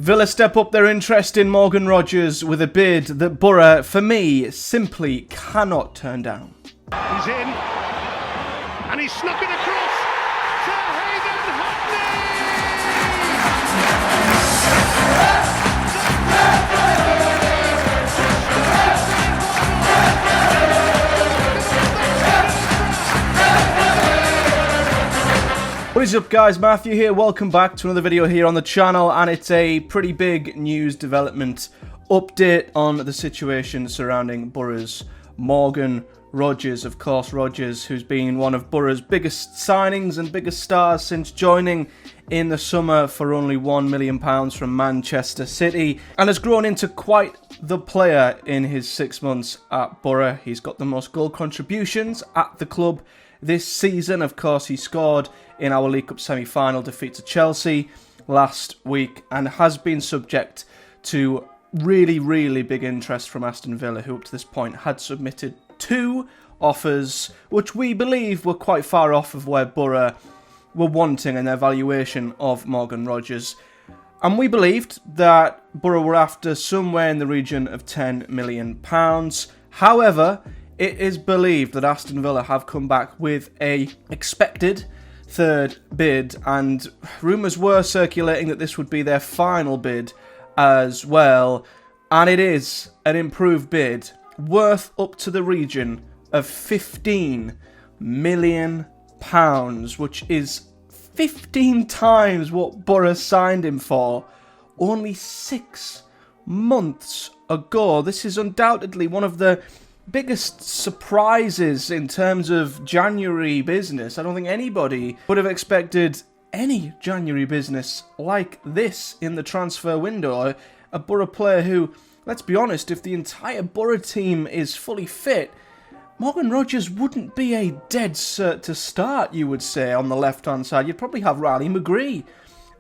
Villa step up their interest in Morgan Rogers with a bid that Boro, for me, simply cannot turn down. He's in, and he's snuck it across to Hayden What is up, guys? Matthew here. Welcome back to another video here on the channel, and it's a pretty big news development update on the situation surrounding Boro's Morgan Rogers. Of course, Rogers, who's been one of Boro's biggest signings and biggest stars since joining in the summer for only £1 million from Manchester City, and has grown into quite the player in his 6 months at Boro. He's got the most goal contributions at the club this season. Of course, he scored in our League Cup semi-final defeat to Chelsea last week and has been subject to really big interest from Aston Villa, who up to this point had submitted 2 offers, which we believe were quite far off of where Boro were wanting in their valuation of Morgan Rogers. And we believed that Boro were after somewhere in the region of £10 million. However, it is believed that Aston Villa have come back with a expected third bid, and rumours were circulating that this would be their final bid as well, and it is an improved bid worth up to the region of £15 million, which is 15 times what Boro signed him for only 6 months ago. This is undoubtedly one of the biggest surprises in terms of January business. I don't think anybody would have expected any January business like this in the transfer window. A Boro player who, let's be honest, if the entire Boro team is fully fit, Morgan Rogers wouldn't be a dead cert to start, you would say, on the left-hand side. You'd probably have Riley McGree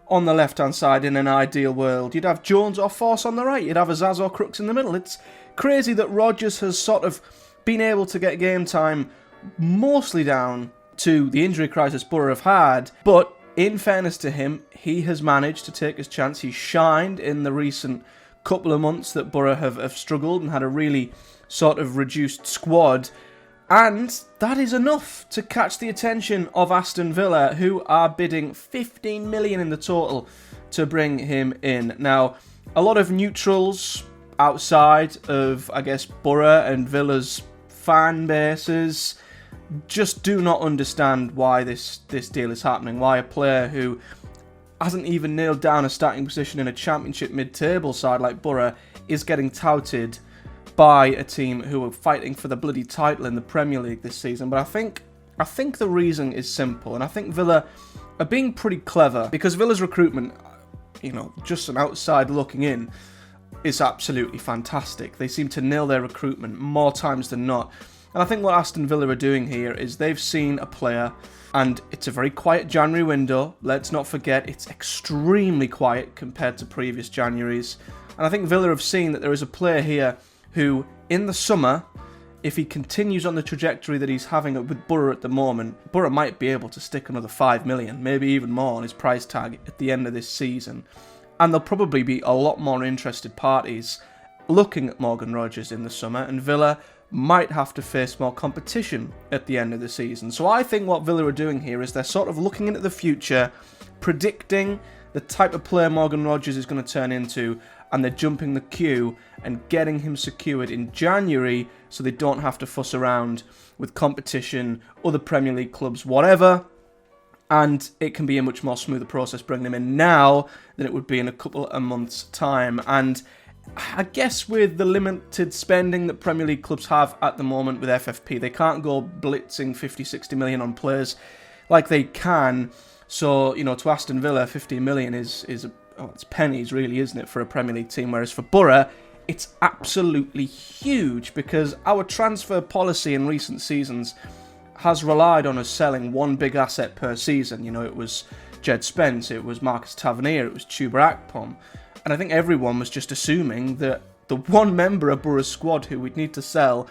on the left-hand side in an ideal world. You'd have Jones or Force on the right. You'd have Azaz or Crooks in the middle. It's crazy that Rogers has sort of been able to get game time mostly down to the injury crisis Boro have had, but in fairness to him, he has managed to take his chance. He's shined in the recent couple of months that Boro have struggled and had a really sort of reduced squad, and that is enough to catch the attention of Aston Villa, who are bidding £15 million in the total to bring him in. Now, a lot of neutrals outside of, I guess, Boro and Villa's fan bases just do not understand why this deal is happening. Why a player who hasn't even nailed down a starting position in a championship mid-table side like Boro is getting touted by a team who are fighting for the bloody title in the Premier League this season. But I think the reason is simple, and I think Villa are being pretty clever, because Villa's recruitment, you know, just an outside looking in, is absolutely fantastic. They seem to nail their recruitment more times than not. And I think what Aston Villa are doing here is they've seen a player, and it's a very quiet January window. Let's not forget, it's extremely quiet compared to previous Januaries. And I think Villa have seen that there is a player here who, in the summer, if he continues on the trajectory that he's having with Boro at the moment, Boro might be able to stick another £5 million, maybe even more on his price tag at the end of this season. And there'll probably be a lot more interested parties looking at Morgan Rogers in the summer, and Villa might have to face more competition at the end of the season. So I think what Villa are doing here is they're sort of looking into the future, predicting the type of player Morgan Rogers is going to turn into, and they're jumping the queue and getting him secured in January so they don't have to fuss around with competition, other Premier League clubs, whatever. And it can be a much more smoother process bringing him in now than it would be in a couple of months' time. And I guess with the limited spending that Premier League clubs have at the moment with FFP, they can't go blitzing 50-60 million on players like they can. So, you know, to Aston Villa, 15 million is it's pennies really, isn't it, for a Premier League team? Whereas for Boro, it's absolutely huge, because our transfer policy in recent seasons has relied on us selling one big asset per season. You know, it was Jed Spence, it was Marcus Tavernier, it was Chuba Akpom. And I think everyone was just assuming that the one member of Boro's squad who we'd need to sell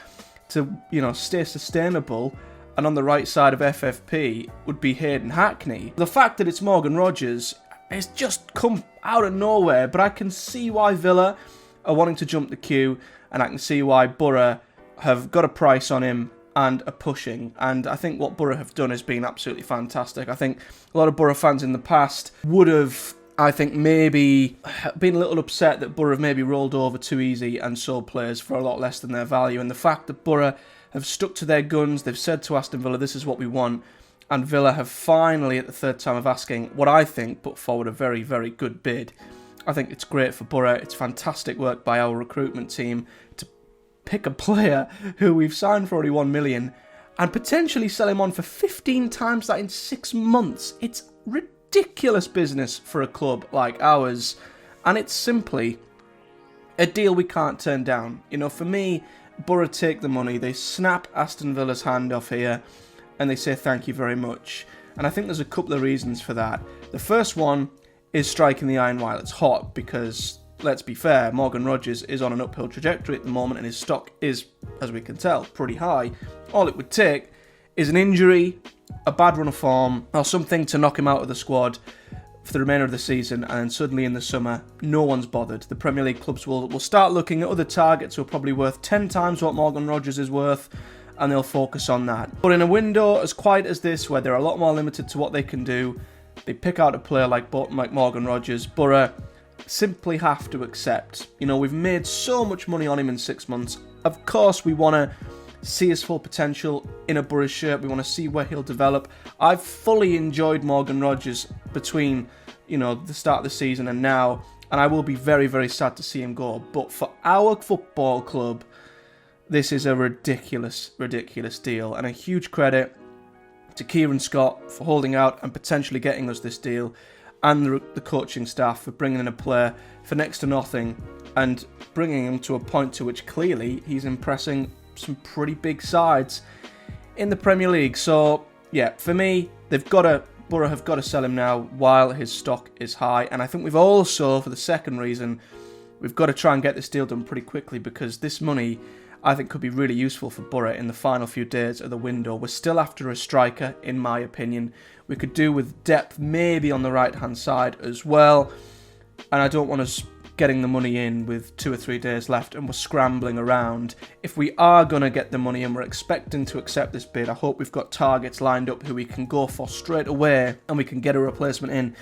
to, you know, stay sustainable and on the right side of FFP would be Hayden Hackney. The fact that it's Morgan Rogers it's just come out of nowhere. But I can see why Villa are wanting to jump the queue, and I can see why Boro have got a price on him and are pushing. And I think what Boro have done has been absolutely fantastic. I think a lot of Boro fans in the past would have, I think, maybe been a little upset that Boro have maybe rolled over too easy and sold players for a lot less than their value. And the fact that Boro have stuck to their guns, they've said to Aston Villa, this is what we want. And Villa have finally, at the third time of asking, what I think put forward a very, very good bid. I think it's great for Boro. It's fantastic work by our recruitment team to pick a player who we've signed for only 1 million and potentially sell him on for 15 times that in 6 months. It's ridiculous business for a club like ours, and it's simply a deal we can't turn down. You know, for me, Boro take the money, they snap Aston Villa's hand off here, and they say thank you very much. And I think there's a couple of reasons for that. The first one is striking the iron while it's hot, because, let's be fair, Morgan Rogers is on an uphill trajectory at the moment, and his stock is, as we can tell, pretty high. All it would take is an injury, a bad run of form, or something to knock him out of the squad for the remainder of the season, and then suddenly in the summer, no one's bothered. The Premier League clubs will start looking at other targets who are probably worth 10 times what Morgan Rogers is worth, and they'll focus on that. But in a window as quiet as this, where they're a lot more limited to what they can do, they pick out a player like Morgan Rogers. Boro simply have to accept. You know, we've made so much money on him in 6 months. Of course, we want to see his full potential in a Boro shirt. We want to see where he'll develop. I've fully enjoyed Morgan Rogers between, you know, the start of the season and now, and I will be very, very sad to see him go. But for our football club, this is a ridiculous, ridiculous deal, and a huge credit to Kieran Scott for holding out and potentially getting us this deal, and the coaching staff for bringing in a player for next to nothing and bringing him to a point to which clearly he's impressing some pretty big sides in the Premier League. So yeah, for me, Boro have got to sell him now while his stock is high. And I think we've also, for the second reason, we've got to try and get this deal done pretty quickly, because this money, I think, could be really useful for Boro in the final few days of the window. We're still after a striker, in my opinion. We could do with depth maybe on the right-hand side as well. And I don't want us getting the money in with 2 or 3 days left and we're scrambling around. If we are going to get the money and we're expecting to accept this bid, I hope we've got targets lined up who we can go for straight away and we can get a replacement in.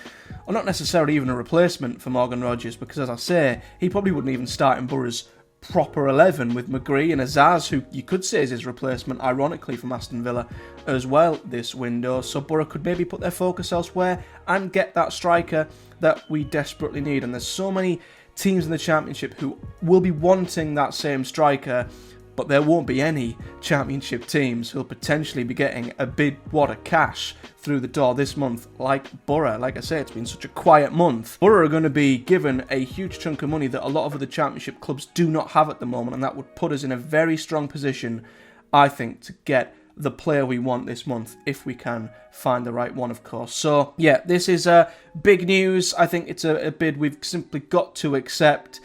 Or not necessarily even a replacement for Morgan Rogers, because as I say, he probably wouldn't even start in Boro's proper 11 with McGree and Azaz, who you could say is his replacement, ironically, from Aston Villa as well this window. So Boro could maybe put their focus elsewhere and get that striker that we desperately need. And there's so many teams in the Championship who will be wanting that same striker, but there won't be any Championship teams who'll potentially be getting a big wad of cash through the door this month like Boro. Like I say, it's been such a quiet month. Boro are going to be given a huge chunk of money that a lot of other Championship clubs do not have at the moment, and that would put us in a very strong position, I think, to get the player we want this month, if we can find the right one, of course. So yeah, this is big news. I think it's a bid we've simply got to accept.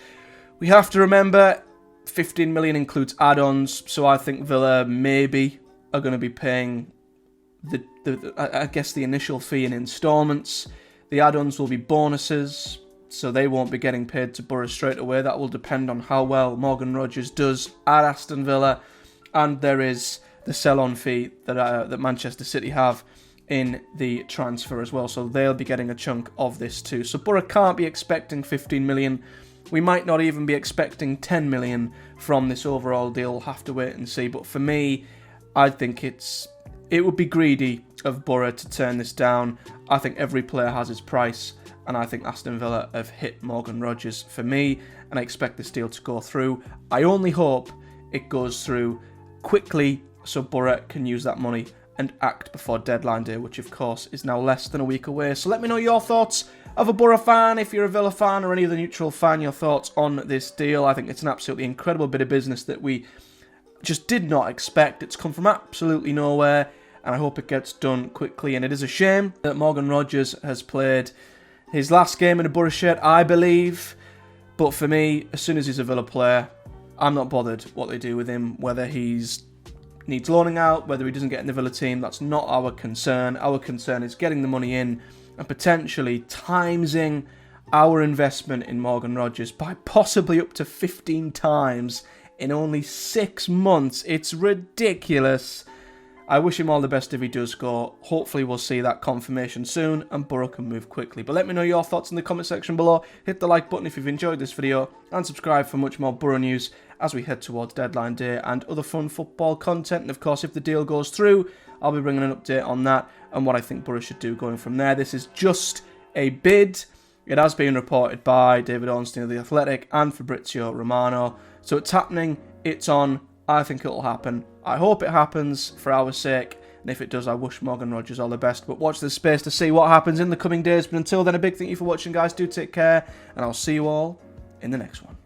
We have to remember 15 million includes add-ons, so I think Villa maybe are going to be paying I guess the initial fee in instalments. The add-ons will be bonuses, so they won't be getting paid to Boro straight away. That will depend on how well Morgan Rogers does at Aston Villa, and there is the sell-on fee that Manchester City have in the transfer as well, so they'll be getting a chunk of this too. So Boro can't be expecting 15 million. We might not even be expecting 10 million from this overall deal. We'll have to wait and see. But for me, I think it would be greedy of Boro to turn this down. I think every player has his price, and I think Aston Villa have hit Morgan Rogers for me, and I expect this deal to go through. I only hope it goes through quickly so Boro can use that money and act before deadline day, which of course is now less than a week away. So let me know your thoughts of a Boro fan, if you're a Villa fan or any other neutral fan, your thoughts on this deal. I think it's an absolutely incredible bit of business that we just did not expect. It's come from absolutely nowhere, and I hope it gets done quickly. And it is a shame that Morgan Rogers has played his last game in a Boro shirt, I believe. But for me, as soon as he's a Villa player, I'm not bothered what they do with him, whether he's needs loaning out, whether he doesn't get in the Villa team. That's not our concern. Our concern is getting the money in and potentially timesing our investment in Morgan Rogers by possibly up to 15 times in only 6 months. It's ridiculous. I wish him all the best if he does go. Hopefully we'll see that confirmation soon and Boro can move quickly. But let me know your thoughts in the comment section below. Hit the like button if you've enjoyed this video and subscribe for much more Boro news as we head towards deadline day and other fun football content. And of course, if the deal goes through, I'll be bringing an update on that and what I think Boro should do going from there. This is just a bid. It has been reported by David Ornstein of The Athletic and Fabrizio Romano. So it's happening, it's on, I think it'll happen. I hope it happens for our sake, and if it does, I wish Morgan Rogers all the best. But watch this space to see what happens in the coming days. But until then, a big thank you for watching, guys. Do take care, and I'll see you all in the next one.